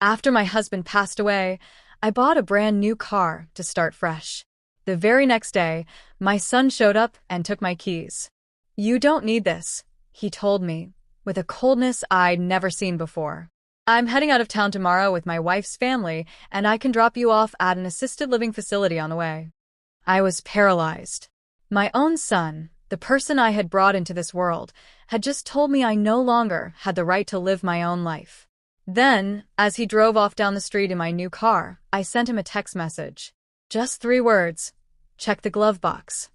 After my husband passed away, I bought a brand new car to start fresh. The very next day, my son showed up and took my keys. "You don't need this," he told me, with a coldness I'd never seen before. "I'm heading out of town tomorrow with my wife's family, and I can drop you off at an assisted living facility on the way." I was paralyzed. My own son, the person I had brought into this world, had just told me I no longer had the right to live my own life. Then, as he drove off down the street in my new car, I sent him a text message. Just 3 words: check the glove box.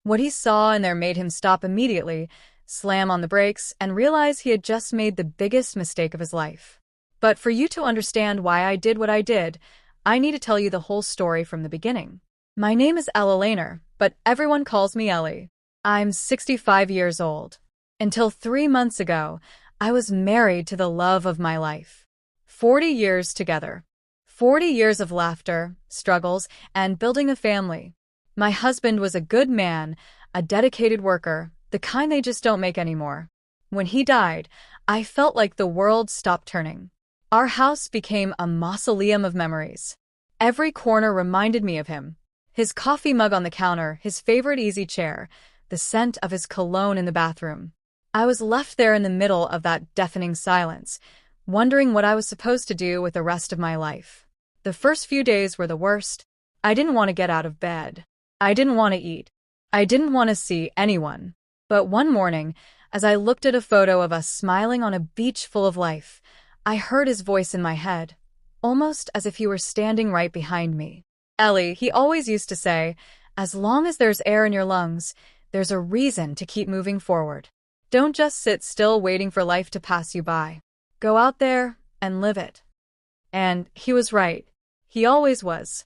What he saw in there made him stop immediately, slam on the brakes, and realize he had just made the biggest mistake of his life. But for you to understand why I did what I did, I need to tell you the whole story from the beginning. My name is Ella Lehner, but everyone calls me Ellie. I'm 65 years old. Until 3 months ago, I was married to the love of my life. 40 years together. 40 years of laughter, struggles, and building a family. My husband was a good man, a dedicated worker, the kind they just don't make anymore. When he died, I felt like the world stopped turning. Our house became a mausoleum of memories. Every corner reminded me of him. His coffee mug on the counter, his favorite easy chair, the scent of his cologne in the bathroom. I was left there in the middle of that deafening silence, wondering what I was supposed to do with the rest of my life. The first few days were the worst. I didn't want to get out of bed. I didn't want to eat. I didn't want to see anyone. But one morning, as I looked at a photo of us smiling on a beach full of life, I heard his voice in my head, almost as if he were standing right behind me. "Ellie," he always used to say, "as long as there's air in your lungs, there's a reason to keep moving forward. Don't just sit still waiting for life to pass you by. Go out there and live it." And he was right. He always was.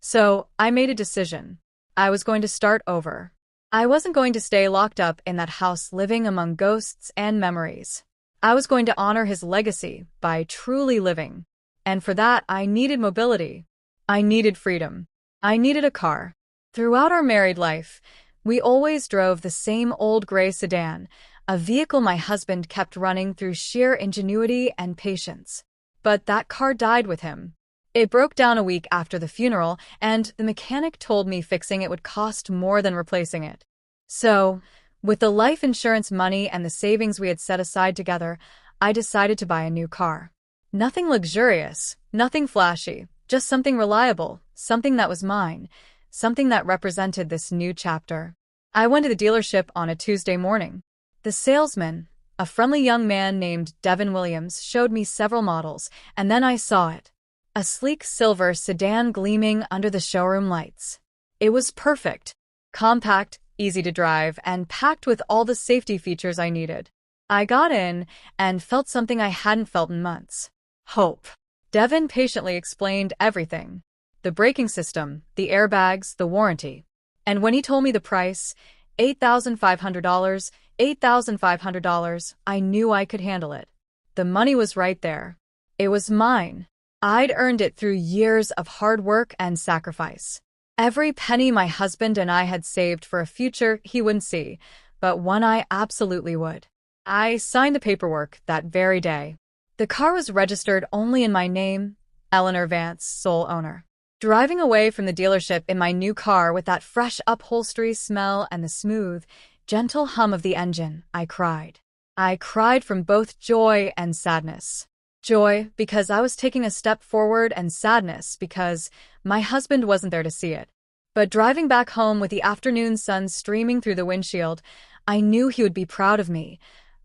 So I made a decision. I was going to start over. I wasn't going to stay locked up in that house living among ghosts and memories. I was going to honor his legacy by truly living. And for that, I needed mobility. I needed freedom. I needed a car. Throughout our married life, we always drove the same old gray sedan, a vehicle my husband kept running through sheer ingenuity and patience. But that car died with him. It broke down a week after the funeral, and the mechanic told me fixing it would cost more than replacing it. So, with the life insurance money and the savings we had set aside together, I decided to buy a new car. Nothing luxurious, nothing flashy, just something reliable, something that was mine, something that represented this new chapter. I went to the dealership on a Tuesday morning. The salesman, a friendly young man named Devin Williams, showed me several models, and then I saw it. A sleek silver sedan gleaming under the showroom lights. It was perfect, compact, easy to drive, and packed with all the safety features I needed. I got in and felt something I hadn't felt in months. Hope. Devin patiently explained everything. The braking system, the airbags, the warranty. And when he told me the price, $8,500, $8,500, I knew I could handle it. The money was right there. It was mine. I'd earned it through years of hard work and sacrifice. Every penny my husband and I had saved for a future he wouldn't see, but one I absolutely would. I signed the paperwork that very day. The car was registered only in my name, Eleanor Vance, sole owner. Driving away from the dealership in my new car with that fresh upholstery smell and the smooth, gentle hum of the engine, I cried. I cried from both joy and sadness. Joy, because I was taking a step forward, and sadness, because my husband wasn't there to see it. But driving back home with the afternoon sun streaming through the windshield, I knew he would be proud of me.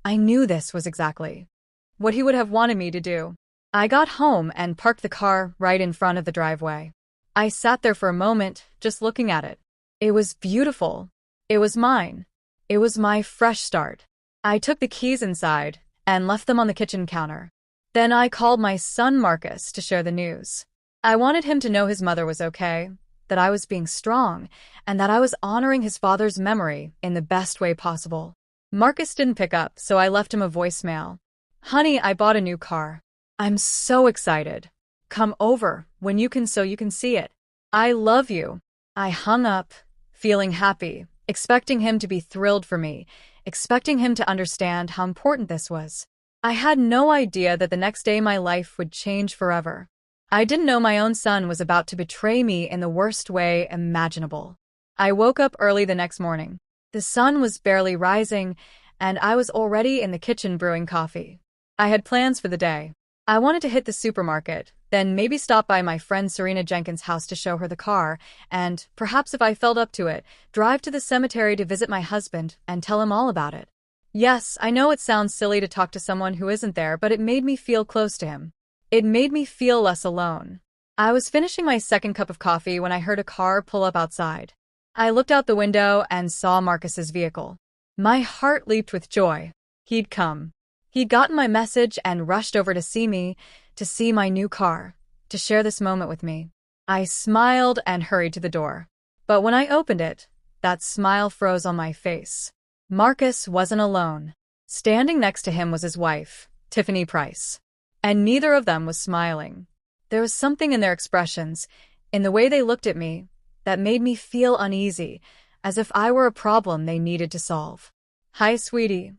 I knew this was exactly what he would have wanted me to do. I got home and parked the car right in front of the driveway. I sat there for a moment, just looking at it. It was beautiful. It was mine. It was my fresh start. I took the keys inside and left them on the kitchen counter. Then I called my son Marcus to share the news. I wanted him to know his mother was okay, that I was being strong, and that I was honoring his father's memory in the best way possible. Marcus didn't pick up, so I left him a voicemail. "Honey, I bought a new car. I'm so excited. Come over when you can so you can see it. I love you." I hung up, feeling happy, expecting him to be thrilled for me, expecting him to understand how important this was. I had no idea that the next day my life would change forever. I didn't know my own son was about to betray me in the worst way imaginable. I woke up early the next morning. The sun was barely rising, and I was already in the kitchen brewing coffee. I had plans for the day. I wanted to hit the supermarket, then maybe stop by my friend Serena Jenkins' house to show her the car, and, perhaps if I felt up to it, drive to the cemetery to visit my husband and tell him all about it. Yes, I know it sounds silly to talk to someone who isn't there, but it made me feel close to him. It made me feel less alone. I was finishing my second cup of coffee when I heard a car pull up outside. I looked out the window and saw Marcus's vehicle. My heart leaped with joy. He'd come. He'd gotten my message and rushed over to see me, to see my new car, to share this moment with me. I smiled and hurried to the door. But when I opened it, that smile froze on my face. Marcus wasn't alone. Standing next to him was his wife, Tiffany Price. And neither of them was smiling. There was something in their expressions, in the way they looked at me, that made me feel uneasy, as if I were a problem they needed to solve. "Hi, sweetie,"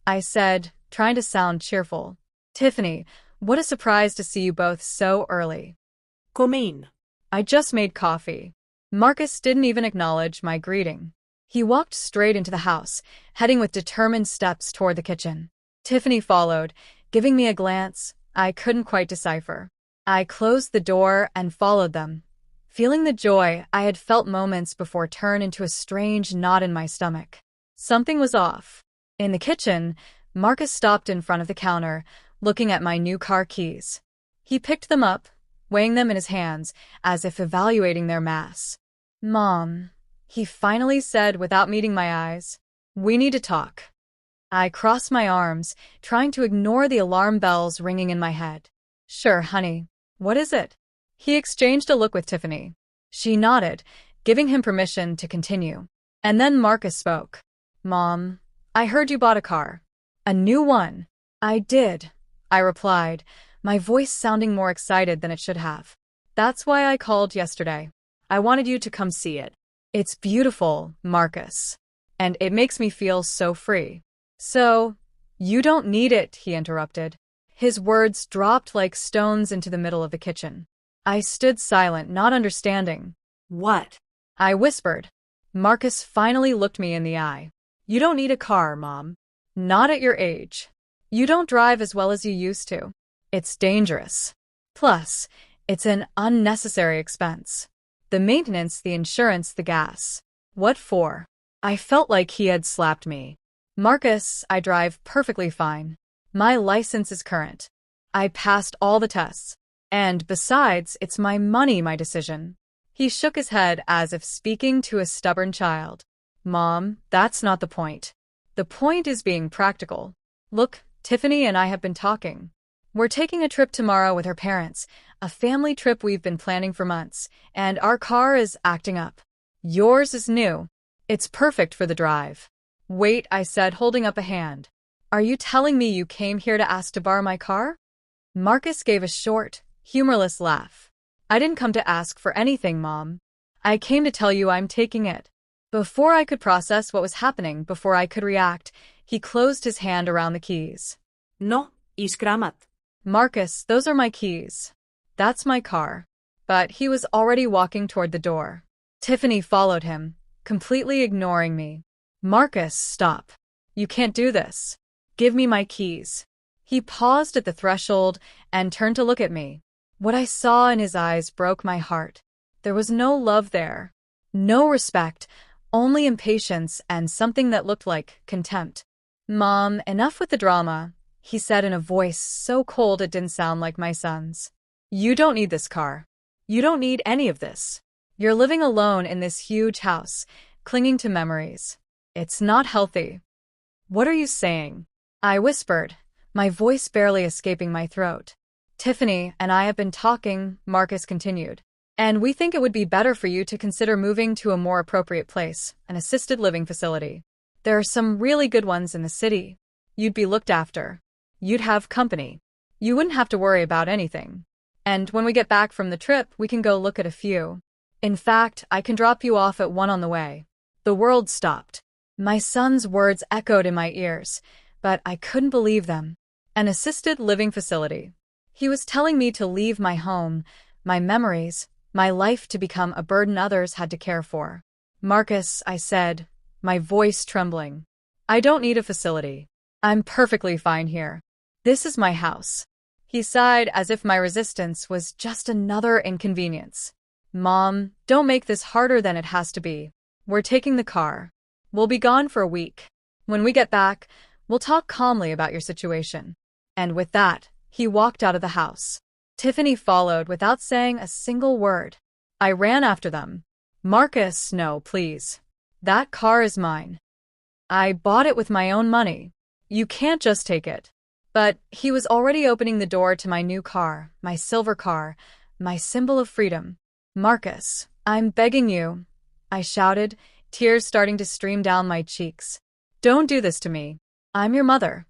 I said, trying to sound cheerful. "Tiffany, what a surprise to see you both so early." "Come in." I just made coffee. Marcus didn't even acknowledge my greeting. He walked straight into the house, heading with determined steps toward the kitchen. Tiffany followed, giving me a glance I couldn't quite decipher. I closed the door and followed them, feeling the joy I had felt moments before turn into a strange knot in my stomach. Something was off. In the kitchen, Marcus stopped in front of the counter, looking at my new car keys. He picked them up, weighing them in his hands, as if evaluating their mass. "Mom," he finally said without meeting my eyes, "we need to talk." I crossed my arms, trying to ignore the alarm bells ringing in my head. "Sure, honey. What is it?" He exchanged a look with Tiffany. She nodded, giving him permission to continue. And then Marcus spoke. "Mom, I heard you bought a car. A new one." "I did," I replied, my voice sounding more excited than it should have. "That's why I called yesterday. I wanted you to come see it. It's beautiful, Marcus. And it makes me feel so free." "So, you don't need it," he interrupted. His words dropped like stones into the middle of the kitchen. I stood silent, not understanding. "What?" I whispered. Marcus finally looked me in the eye. "You don't need a car, Mom. Not at your age. You don't drive as well as you used to. It's dangerous. Plus, it's an unnecessary expense. The maintenance, the insurance, the gas. What for?" I felt like he had slapped me. "Marcus, I drive perfectly fine. My license is current. I passed all the tests. And besides, it's my money, my decision." He shook his head as if speaking to a stubborn child. "Mom, that's not the point. The point is being practical. Look, Tiffany and I have been talking. We're taking a trip tomorrow with her parents, a family trip we've been planning for months, and our car is acting up. Yours is new. It's perfect for the drive." "Wait," I said, holding up a hand. "Are you telling me you came here to ask to borrow my car?" Marcus gave a short, humorless laugh. "I didn't come to ask for anything, Mom. I came to tell you I'm taking it." Before I could process what was happening, before I could react, he closed his hand around the keys. "No, iskramat." "Marcus, those are my keys. That's my car." But he was already walking toward the door. Tiffany followed him, completely ignoring me. "Marcus, stop. You can't do this. Give me my keys." He paused at the threshold and turned to look at me. What I saw in his eyes broke my heart. There was no love there. No respect, only impatience and something that looked like contempt. "Mom, enough with the drama," he said in a voice so cold it didn't sound like my son's. "You don't need this car. You don't need any of this. You're living alone in this huge house, clinging to memories. It's not healthy." "What are you saying?" I whispered, my voice barely escaping my throat. "Tiffany and I have been talking," Marcus continued, "and we think it would be better for you to consider moving to a more appropriate place, an assisted living facility. There are some really good ones in the city. You'd be looked after. You'd have company. You wouldn't have to worry about anything. And when we get back from the trip, we can go look at a few. In fact, I can drop you off at one on the way." The world stopped. My son's words echoed in my ears, but I couldn't believe them. An assisted living facility. He was telling me to leave my home, my memories, my life to become a burden others had to care for. Marcus, I said, my voice trembling. I don't need a facility. I'm perfectly fine here. This is my house. He sighed as if my resistance was just another inconvenience. Mom, don't make this harder than it has to be. We're taking the car. We'll be gone for a week. When we get back, we'll talk calmly about your situation. And with that, he walked out of the house. Tiffany followed without saying a single word. I ran after them. Marcus, no, please. That car is mine. I bought it with my own money. You can't just take it. But he was already opening the door to my new car, my silver car, my symbol of freedom. Marcus, I'm begging you, I shouted, tears starting to stream down my cheeks. Don't do this to me. I'm your mother.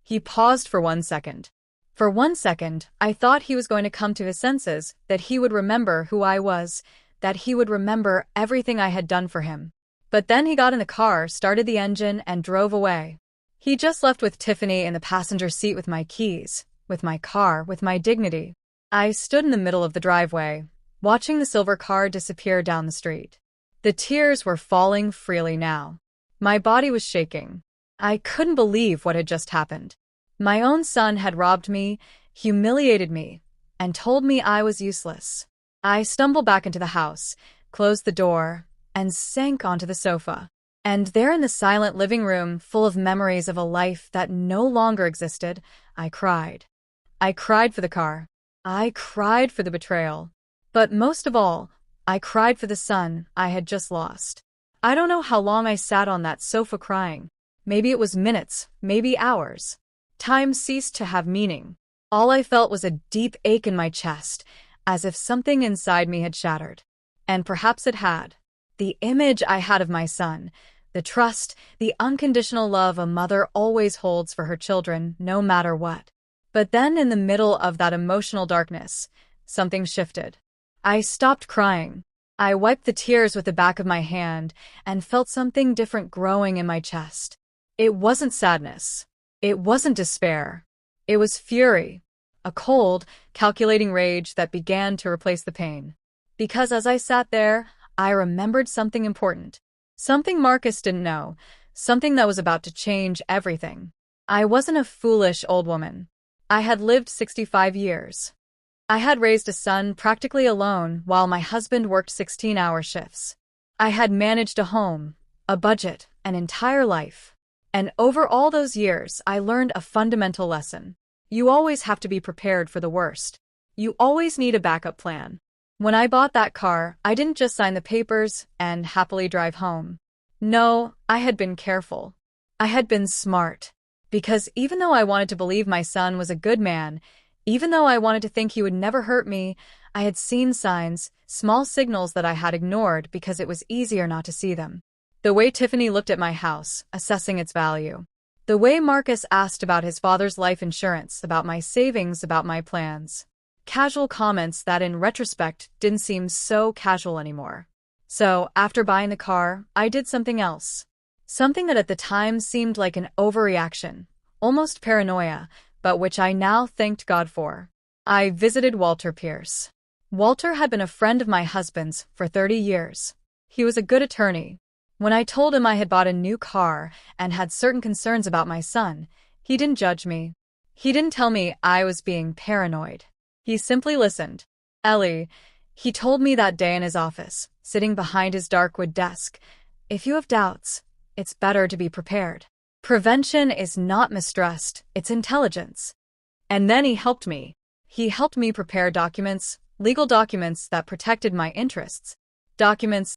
He paused for 1 second. For 1 second, I thought he was going to come to his senses, that he would remember who I was, that he would remember everything I had done for him. But then he got in the car, started the engine, and drove away. He just left with Tiffany in the passenger seat with my keys, with my car, with my dignity. I stood in the middle of the driveway, watching the silver car disappear down the street. The tears were falling freely now. My body was shaking. I couldn't believe what had just happened. My own son had robbed me, humiliated me, and told me I was useless. I stumbled back into the house, closed the door, and sank onto the sofa. And there in the silent living room, full of memories of a life that no longer existed, I cried. I cried for the car. I cried for the betrayal. But most of all, I cried for the son I had just lost. I don't know how long I sat on that sofa crying. Maybe it was minutes, maybe hours. Time ceased to have meaning. All I felt was a deep ache in my chest, as if something inside me had shattered. And perhaps it had. The image I had of my son, the trust, the unconditional love a mother always holds for her children, no matter what. But then in the middle of that emotional darkness, something shifted. I stopped crying. I wiped the tears with the back of my hand and felt something different growing in my chest. It wasn't sadness. It wasn't despair. It was fury. A cold, calculating rage that began to replace the pain. Because as I sat there, I remembered something important. Something Marcus didn't know. Something that was about to change everything. I wasn't a foolish old woman. I had lived 65 years. I had raised a son practically alone while my husband worked 16-hour shifts. I had managed a home, a budget, an entire life. And over all those years, I learned a fundamental lesson. You always have to be prepared for the worst. You always need a backup plan. When I bought that car, I didn't just sign the papers and happily drive home. No, I had been careful. I had been smart. Because even though I wanted to believe my son was a good man, even though I wanted to think he would never hurt me, I had seen signs, small signals that I had ignored because it was easier not to see them. The way Tiffany looked at my house, assessing its value. The way Marcus asked about his father's life insurance, about my savings, about my plans. Casual comments that in retrospect didn't seem so casual anymore. So, after buying the car, I did something else. Something that at the time seemed like an overreaction, almost paranoia, but which I now thanked God for. I visited Walter Pierce. Walter had been a friend of my husband's for 30 years. He was a good attorney. When I told him I had bought a new car and had certain concerns about my son, he didn't judge me. He didn't tell me I was being paranoid. He simply listened. Ellie, he told me that day in his office, sitting behind his dark wood desk, if you have doubts, it's better to be prepared. Prevention is not mistrust, it's intelligence. And then he helped me. He helped me prepare documents, legal documents that protected my interests. Documents